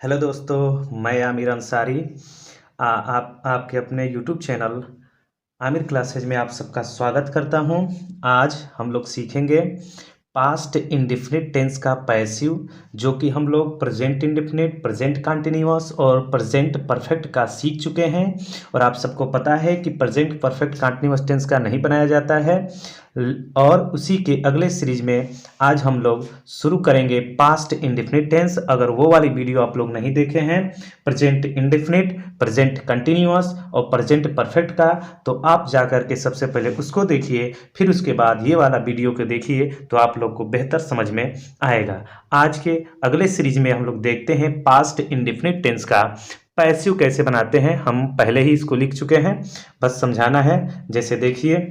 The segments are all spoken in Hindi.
हेलो दोस्तों, मैं आमिर अंसारी। आप आपके अपने यूट्यूब चैनल आमिर क्लासेज में आप सबका स्वागत करता हूं। आज हम लोग सीखेंगे पास्ट इंडेफिनिट टेंस का पैसिव, जो कि हम लोग प्रेजेंट इंडेफिनिट, प्रेजेंट कंटिन्यूअस और प्रेजेंट परफेक्ट का सीख चुके हैं। और आप सबको पता है कि प्रेजेंट परफेक्ट कंटिन्यूअस टेंस का नहीं बनाया जाता है। और उसी के अगले सीरीज में आज हम लोग शुरू करेंगे पास्ट इंडेफिनिट टेंस। अगर वो वाली वीडियो आप लोग नहीं देखे हैं, प्रेजेंट इंडेफिनिट, प्रेजेंट कंटिन्यूअस और प्रेजेंट परफेक्ट का, तो आप जा कर के सबसे पहले उसको देखिए, फिर उसके बाद ये वाला वीडियो को देखिए, तो आप लोग को बेहतर समझ में आएगा। आज के अगले सीरीज में हम लोग देखते हैं पास्ट इंडेफिनिट टेंस का पैसिव कैसे बनाते हैं। हम पहले ही इसको लिख चुके हैं, बस समझाना है। जैसे देखिए,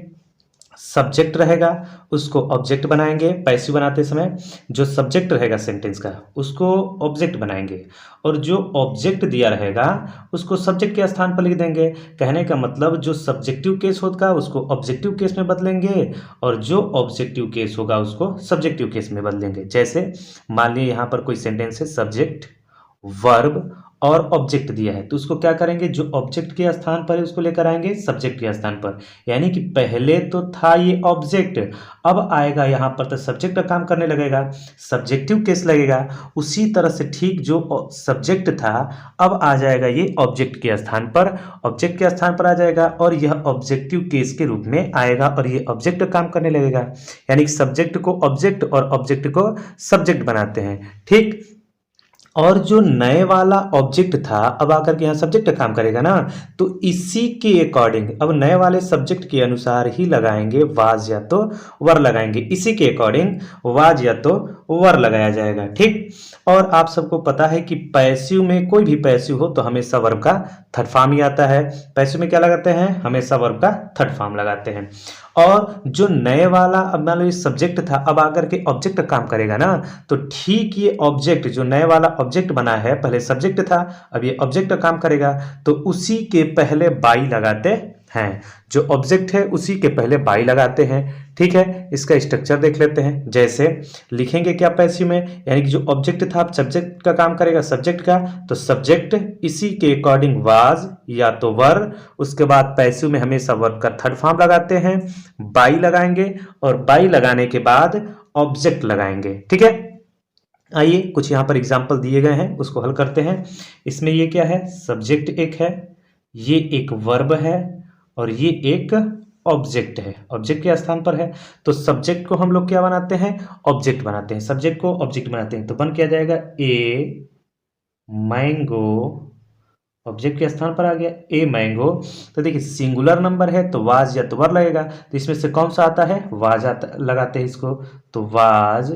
सब्जेक्ट रहेगा, उसको ऑब्जेक्ट बनाएंगे। पैसिव बनाते समय जो सब्जेक्ट रहेगा सेंटेंस का, उसको ऑब्जेक्ट बनाएंगे, और जो ऑब्जेक्ट दिया रहेगा उसको सब्जेक्ट के स्थान पर लिख देंगे। कहने का मतलब, जो सब्जेक्टिव केस होगा उसको ऑब्जेक्टिव केस में बदलेंगे, और जो ऑब्जेक्टिव केस होगा उसको सब्जेक्टिव केस में बदलेंगे। जैसे मान लीजिए यहाँ पर कोई सेंटेंस है, सब्जेक्ट, वर्ब और ऑब्जेक्ट दिया है, तो उसको क्या करेंगे, जो ऑब्जेक्ट के स्थान पर है उसको लेकर आएंगे सब्जेक्ट के स्थान पर। यानी कि पहले तो था ये ऑब्जेक्ट, अब आएगा यहाँ पर तो सब्जेक्ट का काम करने लगेगा, सब्जेक्टिव केस लगेगा। उसी तरह से ठीक जो सब्जेक्ट था, अब आ जाएगा ये ऑब्जेक्ट के स्थान पर, ऑब्जेक्ट के स्थान पर आ जाएगा, और यह ऑब्जेक्टिव केस के रूप में आएगा, और ये ऑब्जेक्ट का काम करने लगेगा। यानी कि सब्जेक्ट को ऑब्जेक्ट और ऑब्जेक्ट को सब्जेक्ट बनाते हैं, ठीक। और जो नए वाला ऑब्जेक्ट था, अब आकर के यहाँ सब्जेक्ट काम करेगा ना, तो इसी के अकॉर्डिंग अब नए वाले सब्जेक्ट के अनुसार ही लगाएंगे वाज या तो वर लगाएंगे। इसी के अकॉर्डिंग वाज या तो वर लगाया जाएगा, ठीक। और आप सबको पता है कि पैसिव में कोई भी पैसिव हो तो हमेशा वर्ब का थर्ड फॉर्म ही आता है। पैसिव में क्या लगाते हैं, हमेशा वर्ब का थर्ड फॉर्म लगाते हैं। और जो नए वाला, अब मान लो ये सब्जेक्ट था, अब आकर के ऑब्जेक्ट काम करेगा ना, तो ठीक ये ऑब्जेक्ट, जो नए वाला ऑब्जेक्ट बना है, पहले सब्जेक्ट था, अब ये ऑब्जेक्ट का काम करेगा, तो उसी के पहले बाई लगाते हैं। जो ऑब्जेक्ट है उसी के पहले बाई लगाते हैं, ठीक है। इसका स्ट्रक्चर देख लेते हैं। जैसे लिखेंगे क्या पैसिव में, यानी कि जो ऑब्जेक्ट था, अब सब्जेक्ट का काम करेगा सब्जेक्ट का, तो सब्जेक्ट इसी के अकॉर्डिंग वाज या तो वर, उसके बाद पैसिव में हमेशा वर्ब का थर्ड फॉर्म लगाते हैं, बाई लगाएंगे, और बाई लगाने के बाद ऑब्जेक्ट लगाएंगे, ठीक है। आइए कुछ यहाँ पर एग्जाम्पल दिए गए हैं, उसको हल करते हैं। इसमें ये क्या है, सब्जेक्ट एक है, ये एक वर्ब है, और ये एक ऑब्जेक्ट है, ऑब्जेक्ट के स्थान पर है। तो सब्जेक्ट को हम लोग क्या बनाते हैं, ऑब्जेक्ट बनाते हैं, सब्जेक्ट को ऑब्जेक्ट बनाते हैं, तो बन क्या जाएगा, ए मैंगो, ऑब्जेक्ट के स्थान पर आ गया ए मैंगो। तो देखिए सिंगुलर नंबर है तो वाज या तो वर लगेगा, तो इसमें से कौन सा आता है, वाज आता, लगाते हैं इसको, तो वाज।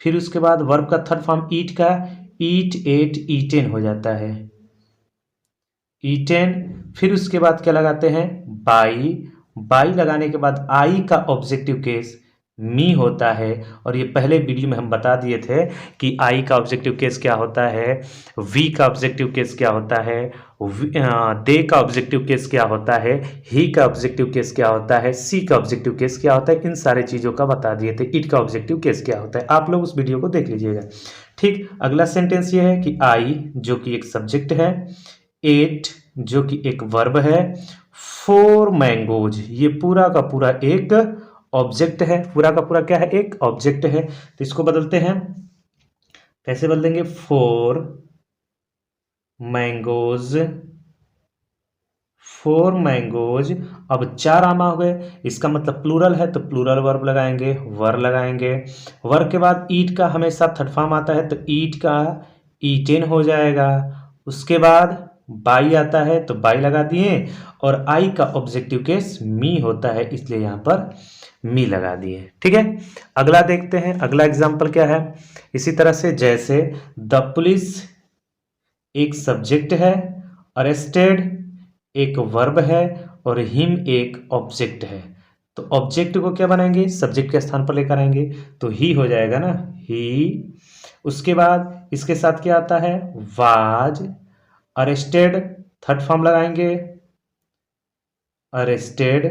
फिर उसके बाद वर्ब का थर्ड फॉर्म ईट का, ईट, एट, ईटेन हो जाता है, ईटेन। फिर उसके बाद क्या लगाते हैं, बाई, बाई लगाने के बाद आई का ऑब्जेक्टिव केस मी होता है। और ये पहले वीडियो में हम बता दिए थे कि आई का ऑब्जेक्टिव केस क्या होता है, वी का ऑब्जेक्टिव केस क्या होता है, दे का ऑब्जेक्टिव केस क्या होता है, ही का ऑब्जेक्टिव केस क्या होता है, सी का ऑब्जेक्टिव केस क्या होता है, इन सारे चीज़ों का बता दिए थे। इट का ऑब्जेक्टिव केस क्या होता है, आप लोग उस वीडियो को देख लीजिएगा, ठीक। अगला सेंटेंस ये है कि आई जो कि एक सब्जेक्ट है, एट जो कि एक वर्ब है, फोर मैंगोज ये पूरा का पूरा एक ऑब्जेक्ट है, पूरा का पूरा क्या है, एक ऑब्जेक्ट है। तो इसको बदलते हैं, कैसे बदलेंगे, फोर मैंगोज, फोर मैंगोज। अब चार आमा हो गए, इसका मतलब प्लूरल है तो प्लूरल वर्ब लगाएंगे, वर लगाएंगे। वर के बाद ईट का हमेशा थर्ड फॉर्म आता है, तो ईट का ईटेन हो जाएगा। उसके बाद बाई आता है तो बाई लगा दिए, और आई का ऑब्जेक्टिव केस मी होता है, इसलिए यहाँ पर मी लगा दिए, ठीक है। अगला देखते हैं, अगला एग्जाम्पल क्या है। इसी तरह से जैसे द पुलिस एक सब्जेक्ट है, अरेस्टेड एक वर्ब है, और हिम एक ऑब्जेक्ट है। तो ऑब्जेक्ट को क्या बनाएंगे, सब्जेक्ट के स्थान पर लेकर आएंगे, तो ही हो जाएगा ना, ही। उसके बाद इसके साथ क्या आता है, वाज, अरेस्टेड थर्ड फॉर्म लगाएंगे, अरेस्टेड।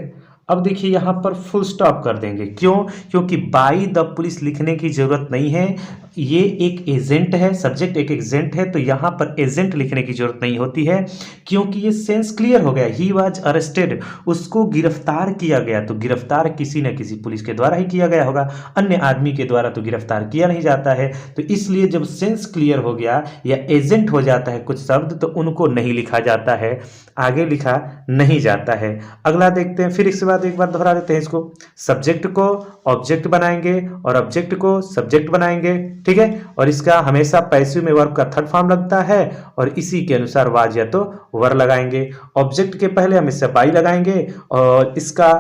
अब देखिए यहाँ पर फुल स्टॉप कर देंगे, क्यों, क्योंकि बाई द पुलिस लिखने की जरूरत नहीं है। ये एक एजेंट है, सब्जेक्ट एक एजेंट है, तो यहाँ पर एजेंट लिखने की जरूरत नहीं होती है क्योंकि ये सेंस क्लियर हो गया। ही वाज अरेस्टेड, उसको गिरफ्तार किया गया, तो गिरफ्तार किसी न किसी पुलिस के द्वारा ही किया गया होगा, अन्य आदमी के द्वारा तो गिरफ्तार किया नहीं जाता है। तो इसलिए जब सेंस क्लियर हो गया या एजेंट हो जाता है कुछ शब्द, तो उनको नहीं लिखा जाता है, आगे लिखा नहीं जाता है। अगला देखते हैं, फिर इसके बाद एक बार दोहरा देते हैं इसको। सब्जेक्ट को ऑब्जेक्ट बनाएंगे और ऑब्जेक्ट को सब्जेक्ट बनाएंगे, ठीक है। और इसका हमेशा पैसिव में वर्ब का थर्ड फॉर्म लगता है और इसी के अनुसार वाज या तो वर लगाएंगे। ऑब्जेक्ट के पहले हमेशा बाई लगाएंगे और इसका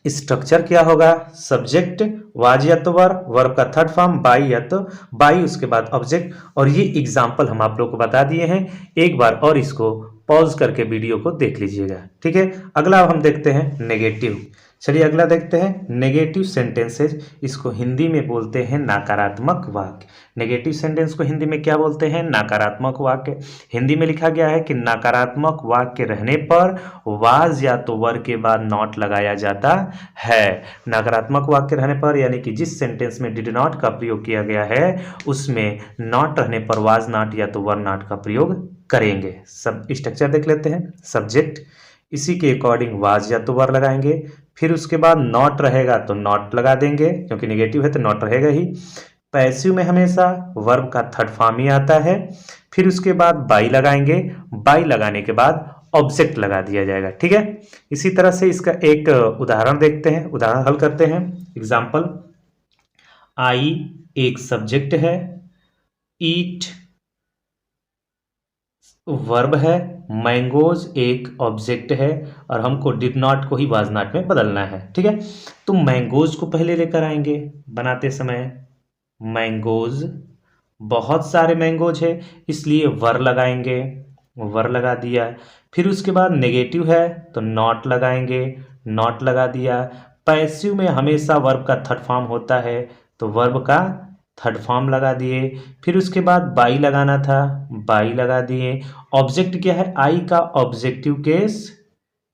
स्ट्रक्चर क्या होगा, सब्जेक्ट वाज या तो वर्ब का थर्ड फॉर्म बाई या तो बाई, उसके बाद ऑब्जेक्ट। और ये एग्जाम्पल हम आप लोग को बता दिए हैं, एक बार और इसको पॉज करके वीडियो को देख लीजिएगा, ठीक है। अगला हम देखते हैं नेगेटिव। चलिए अगला देखते हैं नेगेटिव सेंटेंसेज। इसको हिंदी में बोलते हैं नकारात्मक वाक्य। नेगेटिव सेंटेंस को हिंदी में क्या बोलते हैं, नकारात्मक वाक्य। हिंदी में लिखा गया है कि नकारात्मक वाक्य रहने पर वाज या तो वर के बाद नॉट लगाया जाता है। नकारात्मक वाक्य रहने पर यानी कि जिस सेंटेंस में डिड नॉट का प्रयोग किया गया है उसमें नॉट रहने पर वाज नॉट या तो वर नॉट का प्रयोग करेंगे। सब स्ट्रक्चर देख लेते हैं। सब्जेक्ट, इसी के अकॉर्डिंग वाज या तो वर लगाएंगे, फिर उसके बाद नॉट रहेगा तो नॉट लगा देंगे क्योंकि नेगेटिव है तो नॉट रहेगा ही। पैसिव में हमेशा वर्ब का थर्ड फॉर्म ही आता है, फिर उसके बाद बाई लगाएंगे, बाई लगाने के बाद ऑब्जेक्ट लगा दिया जाएगा, ठीक है। इसी तरह से इसका एक उदाहरण देखते हैं, उदाहरण हल करते हैं। एग्जाम्पल, आई एक सब्जेक्ट है, ईट वर्ब है, मैंगोज एक ऑब्जेक्ट है और हमको डिड नॉट को ही वाज नॉट में बदलना है, ठीक है। तो मैंगोज को पहले लेकर आएंगे बनाते समय, मैंगोज बहुत सारे मैंगोज है इसलिए वर लगाएंगे, वर लगा दिया। फिर उसके बाद नेगेटिव है तो नॉट लगाएंगे, नॉट लगा दिया। पैसिव में हमेशा वर्ब का थर्ड फॉर्म होता है तो वर्ब का थर्ड फॉर्म लगा दिए। फिर उसके बाद बाई लगाना था, बाई लगा दिए। ऑब्जेक्ट क्या है, आई का ऑब्जेक्टिव केस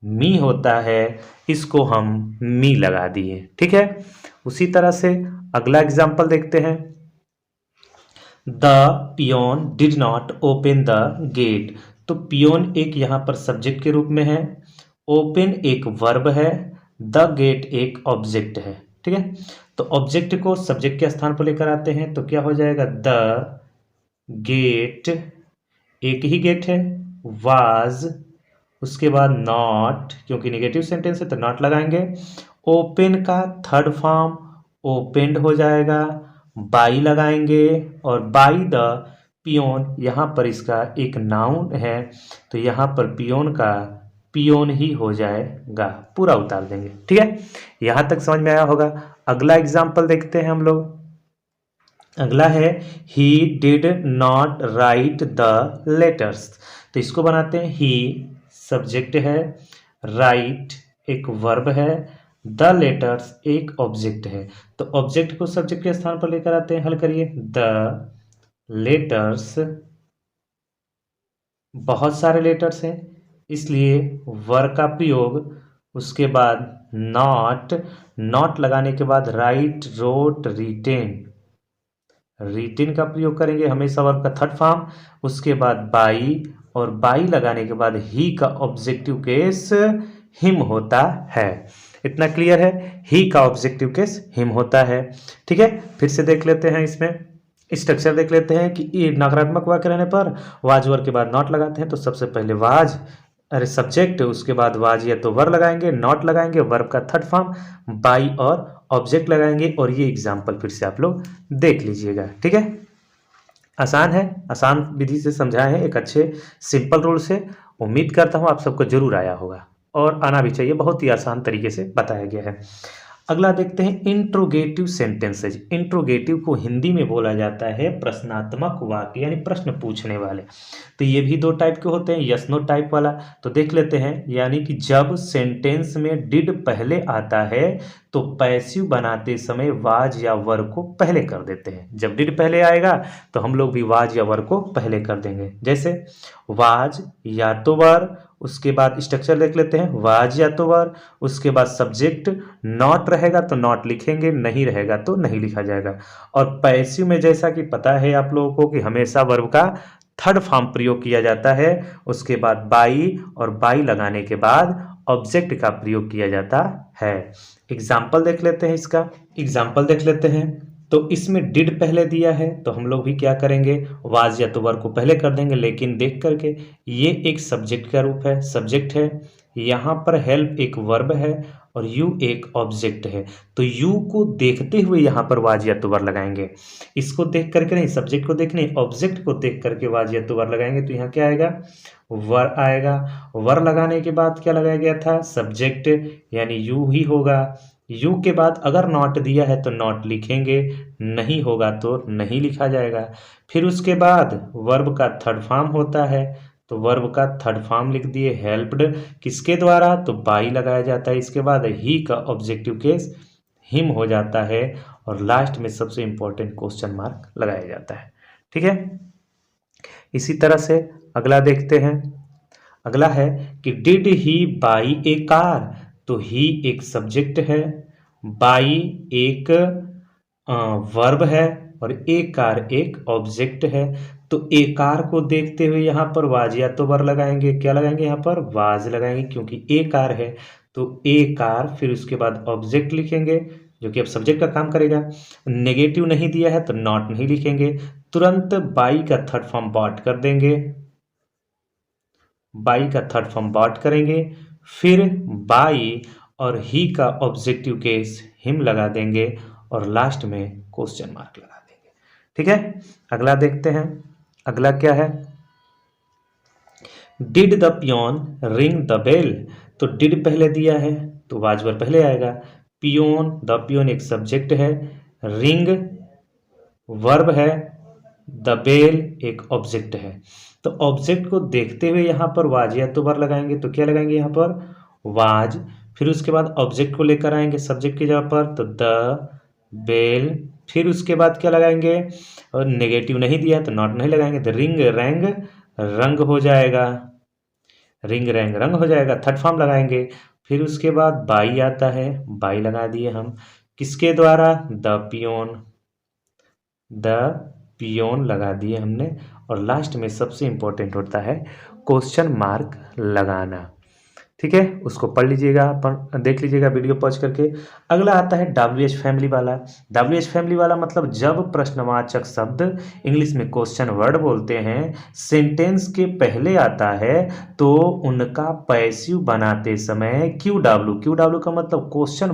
मी होता है, इसको हम मी लगा दिए, ठीक है। उसी तरह से अगला एग्जाम्पल देखते हैं। The peon did not open the gate, तो पियोन एक यहाँ पर सब्जेक्ट के रूप में है, ओपन एक वर्ब है, द गेट एक ऑब्जेक्ट है, ठीक है। तो ऑब्जेक्ट को सब्जेक्ट के स्थान पर लेकर आते हैं तो क्या हो जाएगा, द गेट एक ही गेट है, वाज उसके बाद नॉट, क्योंकि नेगेटिव सेंटेंस है तो नॉट लगाएंगे। ओपन का थर्ड फॉर्म ओपेंड हो जाएगा, बाई लगाएंगे और बाई द पियोन, यहाँ पर इसका एक नाउन है तो यहाँ पर पियोन का पियोन ही हो जाएगा, पूरा उतार देंगे, ठीक है। यहाँ तक समझ में आया होगा। अगला एग्जाम्पल देखते हैं हम लोग। अगला है he did not right the letters, तो इसको बनाते हैं। ही सब्जेक्ट है, राइट एक वर्ब है, द लेटर्स एक ऑब्जेक्ट है, तो ऑब्जेक्ट को सब्जेक्ट के स्थान पर लेकर आते हैं, हल करिए। द लेटर्स बहुत सारे लेटर्स हैं इसलिए वर का प्रयोग, उसके बाद नॉट, नॉट लगाने के बाद राइट रोट रिटेन, रिटेन का प्रयोग करेंगे हमेशा वर्ब का थर्ड फॉर्म, उसके बाद बाई और बाई लगाने के बाद ही का ऑब्जेक्टिव केस हिम होता है। इतना क्लियर है, ही का ऑब्जेक्टिव केस हिम होता है, ठीक है। फिर से देख लेते हैं, इसमें स्ट्रक्चर देख लेते हैं कि ये नकारात्मक वाक्य रहने पर वाज वर के बाद नॉट लगाते हैं, तो सबसे पहले वाज सब्जेक्ट, उसके बाद वाज या तो वर लगाएंगे, नॉट लगाएंगे, वर्ब का थर्ड फॉर्म, बाई और ऑब्जेक्ट लगाएंगे। और ये एग्जाम्पल फिर से आप लोग देख लीजिएगा, ठीक है। आसान है, आसान विधि से समझाया है, एक अच्छे सिंपल रूल से। उम्मीद करता हूँ आप सबको जरूर आया होगा और आना भी चाहिए, बहुत ही आसान तरीके से बताया गया है। अगला देखते हैं इंट्रोगेटिव सेंटेंसेज। इंट्रोगेटिव को हिंदी में बोला जाता है प्रश्नात्मक वाक्य, यानी प्रश्न पूछने वाले। तो ये भी दो टाइप के होते हैं, यस नो टाइप वाला। तो देख लेते हैं, यानी कि जब सेंटेंस में डिड पहले आता है तो पैसिव बनाते समय वाज या वर को पहले कर देते हैं। जब डिड पहले आएगा तो हम लोग भी वाज या वर को पहले कर देंगे। जैसे वाज या तो वर, उसके बाद स्ट्रक्चर देख लेते हैं, वाज या तो वर, उसके बाद सब्जेक्ट, नॉट रहेगा तो नॉट लिखेंगे, नहीं रहेगा तो नहीं लिखा जाएगा। और पैसिव में जैसा कि पता है आप लोगों को कि हमेशा वर्ब का थर्ड फॉर्म प्रयोग किया जाता है, उसके बाद बाई और बाई लगाने के बाद ऑब्जेक्ट का प्रयोग किया जाता है। एग्जाम्पल देख लेते हैं, इसका एग्जाम्पल देख लेते हैं। तो इसमें डिड पहले दिया है तो हम लोग भी क्या करेंगे, वाज या तो वर को पहले कर देंगे, लेकिन देख करके ये एक सब्जेक्ट का रूप है, सब्जेक्ट है, यहाँ पर हेल्प एक वर्ब है और यू एक ऑब्जेक्ट है। तो यू को देखते हुए यहाँ पर वाज या तो वर लगाएंगे। इसको देख करके नहीं, सब्जेक्ट को देख नहीं, ऑब्जेक्ट को देख करके वाज या तो वर लगाएंगे। तो यहाँ क्या आएगा, वर आएगा। वर लगाने के बाद क्या लगाया गया था, सब्जेक्ट, यानी यू ही होगा। यू के बाद अगर नॉट दिया है तो नॉट लिखेंगे, नहीं होगा तो नहीं लिखा जाएगा। फिर उसके बाद वर्ब का थर्ड फॉर्म होता है, तो वर्ब का थर्ड फॉर्म लिख दिए, हेल्प्ड, किसके द्वारा, तो बाई लगाया जाता है। इसके बाद ही का ऑब्जेक्टिव केस हिम हो जाता है और लास्ट में सबसे इंपॉर्टेंट क्वेश्चन मार्क लगाया जाता है। ठीक है, इसी तरह से अगला देखते हैं। अगला है कि did he by A car, तो ही एक सब्जेक्ट है, बाई एक वर्ब है और ए कार एक ऑब्जेक्ट है। तो ए कार को देखते हुए यहाँ पर वाज या तो वर लगाएंगे, क्या लगाएंगे, यहाँ पर वाज लगाएंगे क्योंकि ए कार है। तो ए कार, फिर उसके बाद ऑब्जेक्ट लिखेंगे जो कि अब सब्जेक्ट का काम करेगा। नेगेटिव नहीं दिया है तो नॉट नहीं लिखेंगे। तुरंत बाई का थर्ड फॉर्म बॉट कर देंगे, बाई का थर्ड फॉर्म बॉट करेंगे, फिर बाई और ही का ऑब्जेक्टिव केस हिम लगा देंगे और लास्ट में क्वेश्चन मार्क लगा देंगे। ठीक है, अगला देखते हैं। अगला क्या है, did the peon ring the bell, तो डिड पहले दिया है तो वाज वर पहले आएगा। पियोन, द पियोन एक सब्जेक्ट है, रिंग वर्ब है, द बेल एक ऑब्जेक्ट है। तो ऑब्जेक्ट को देखते हुए यहाँ पर वाज या तो वर लगाएंगे, तो क्या लगाएंगे यहाँ पर वाज, फिर उसके बाद ऑब्जेक्ट को लेकर आएंगे सब्जेक्ट की जगह पर, तो द बेल, फिर उसके बाद क्या लगाएंगे, और नेगेटिव नहीं दिया तो नॉट नहीं लगाएंगे, तो रिंग रैंग रंग हो जाएगा, रिंग रैंग रंग हो जाएगा, थर्ड फॉर्म लगाएंगे। फिर उसके बाद बाई आता है, बाई लगा दिए हम, किसके द्वारा, द पियोन, द पियोन लगा दिए हमने। और लास्ट में सबसे इंपॉर्टेंट होता है क्वेश्चन मार्क लगाना। ठीक है, उसको पढ़ लीजिएगा, देख लीजिएगा वीडियो पॉज करके। अगला आता है WH फैमिली वाला। WH फैमिली वाला मतलब जब प्रश्नवाचक शब्द, इंग्लिश में क्वेश्चन वर्ड बोलते हैं, सेंटेंस के पहले आता है तो उनका पैसिव बनाते समय QW का मतलब क्वेश्चन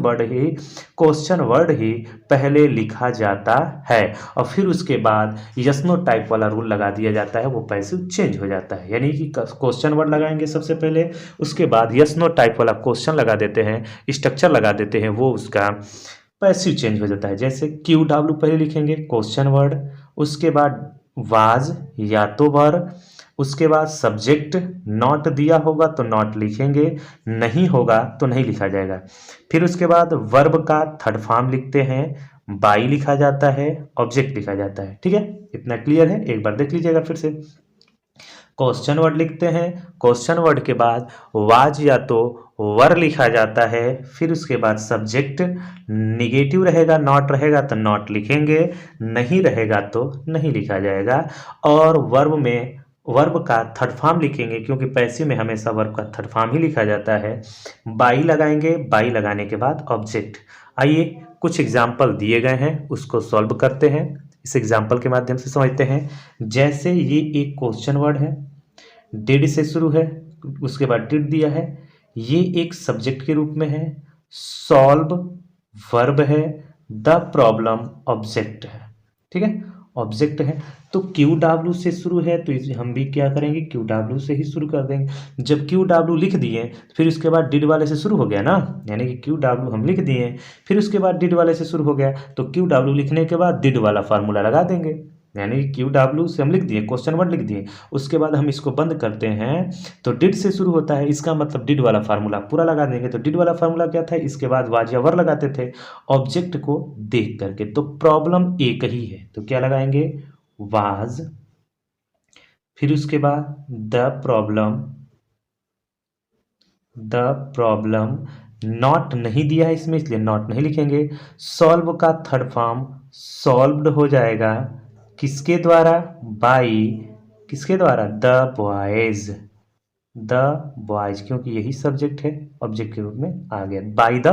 वर्ड ही पहले लिखा जाता है और फिर उसके बाद यस नो टाइप वाला रूल लगा दिया जाता है, वो पैसिव चेंज हो जाता है। यानी कि क्वेश्चन वर्ड लगाएंगे सबसे पहले, उसके बाद यस नो टाइप वाला क्वेश्चन लगा देते हैं, स्ट्रक्चर लगा देते हैं, वो उसका पैसिव चेंज हो जाता है। जैसे QW पहले लिखेंगे क्वेश्चन वर्ड, उसके बाद वाज या तो वर, उसके बाद सब्जेक्ट, नॉट दिया होगा तो नॉट लिखेंगे, नहीं होगा तो नहीं लिखा जाएगा। फिर उसके बाद वर्ब का थर्ड फॉर्म लिखते हैं, बाई लिखा जाता है, ऑब्जेक्ट लिखा जाता है। ठीक है, इतना क्लियर है, एक बार देख लीजिएगा फिर से। क्वेश्चन वर्ड लिखते हैं, क्वेश्चन वर्ड के बाद वाज या तो वर लिखा जाता है, फिर उसके बाद सब्जेक्ट, निगेटिव रहेगा, नॉट रहेगा तो नॉट लिखेंगे, नहीं रहेगा तो नहीं लिखा जाएगा। और वर्ब का थर्ड फॉर्म लिखेंगे क्योंकि पैसिव में हमेशा वर्ब का थर्ड फॉर्म ही लिखा जाता है। बाई लगाएंगे, बाई लगाने के बाद ऑब्जेक्ट। आइए कुछ एग्जाम्पल दिए गए हैं, उसको सॉल्व करते हैं, इस एग्जाम्पल के माध्यम से समझते हैं। जैसे ये एक क्वेश्चन वर्ड है, डिड से शुरू है, उसके बाद डिड दिया है, ये एक सब्जेक्ट के रूप में है, सॉल्व वर्ब है, द प्रॉब्लम ऑब्जेक्ट है। ठीक है, ऑब्जेक्ट है। तो QW से शुरू है तो हम भी क्या करेंगे, QW से ही शुरू कर देंगे। जब QW लिख दिए फिर उसके बाद डिड वाले से शुरू हो गया ना, यानी कि QW हम लिख दिए, फिर उसके बाद डिड वाले से शुरू हो गया, तो QW लिखने के बाद डिड वाला फार्मूला लगा देंगे। यानी क्यू डब्ल्यू से हम लिख दिए, क्वेश्चन वर्ड लिख दिए, उसके बाद हम इसको बंद करते हैं तो डिड से शुरू होता है, इसका मतलब डिड वाला फार्मूला पूरा लगा देंगे। तो डिड वाला फार्मूला क्या था, इसके बाद वाज या वर लगाते थे ऑब्जेक्ट को देख करके। तो प्रॉब्लम एक ही है, तो क्या लगाएंगे, वाज, फिर उसके बाद द प्रॉब्लम नॉट नहीं दिया है इसमें, इसलिए नॉट नहीं लिखेंगे। सॉल्व का थर्ड फॉर्म सॉल्व्ड हो जाएगा, किसके द्वारा, बाई, किसके द्वारा, द बॉयज, क्योंकि यही सब्जेक्ट है, ऑब्जेक्ट के रूप में आ गया, बाय द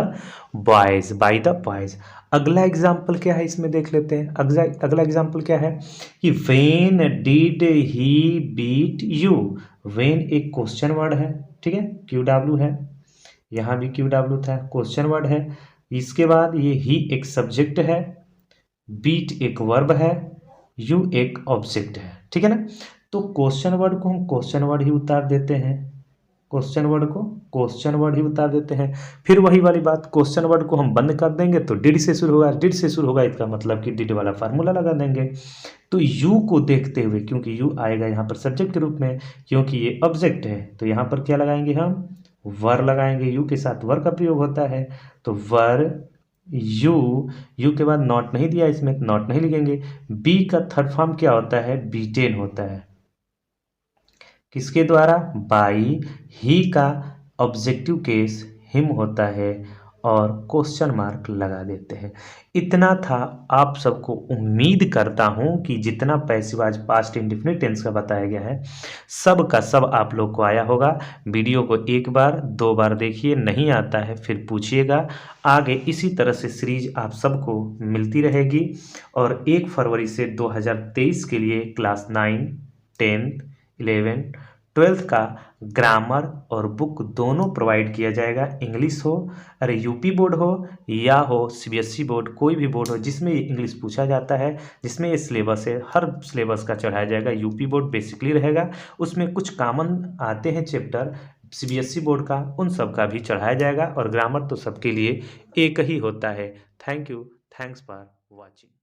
बॉयज। अगला एग्जाम्पल क्या है इसमें देख लेते हैं। अगला एग्जाम्पल क्या है कि when did he beat you. When एक क्वेश्चन वर्ड है, ठीक है, क्यू डब्ल्यू है, यहाँ भी क्यू डब्ल्यू था, क्वेश्चन वर्ड है। इसके बाद ये ही एक सब्जेक्ट है, बीट एक वर्ब है, यू एक ऑब्जेक्ट है, ठीक है ना। तो क्वेश्चन वर्ड को हम क्वेश्चन वर्ड ही उतार देते हैं, क्वेश्चन वर्ड को क्वेश्चन वर्ड ही उतार देते हैं। फिर वही वाली बात, क्वेश्चन वर्ड को हम बंद कर देंगे तो डिड से शुरू होगा, डिड से शुरू होगा इसका मतलब कि डिड वाला फार्मूला लगा देंगे। तो यू को देखते हुए, क्योंकि यू आएगा यहाँ पर सब्जेक्ट के रूप में, क्योंकि ये ऑब्जेक्ट है, तो यहाँ पर क्या लगाएंगे हम, वर लगाएंगे, यू के साथ वर का प्रयोग होता है। तो वर यू के बाद नॉट नहीं दिया इसमें, नॉट नहीं लिखेंगे। बी का थर्ड फॉर्म क्या होता है, बीटेन होता है, किसके द्वारा, बाई, ही का ऑब्जेक्टिव केस हिम होता है, और क्वेश्चन मार्क लगा देते हैं। इतना था। आप सबको उम्मीद करता हूं कि जितना पैसिव आज पास्ट इंडेफिनिट टेंस का बताया गया है सब का सब आप लोग को आया होगा। वीडियो को एक बार दो बार देखिए, नहीं आता है फिर पूछिएगा। आगे इसी तरह से सीरीज आप सबको मिलती रहेगी। और 1 फरवरी से 2023 के लिए क्लास 9, 10, 11, 12th का ग्रामर और बुक दोनों प्रोवाइड किया जाएगा। इंग्लिश हो, अरे यूपी बोर्ड हो या हो सीबीएसई बोर्ड, कोई भी बोर्ड हो जिसमें इंग्लिश पूछा जाता है, जिसमें ये सिलेबस है, हर सिलेबस का चढ़ाया जाएगा। यूपी बोर्ड बेसिकली रहेगा, उसमें कुछ कॉमन आते हैं चैप्टर सीबीएसई बोर्ड का, उन सब का भी चढ़ाया जाएगा। और ग्रामर तो सबके लिए एक ही होता है। Thank you, thanks for watching.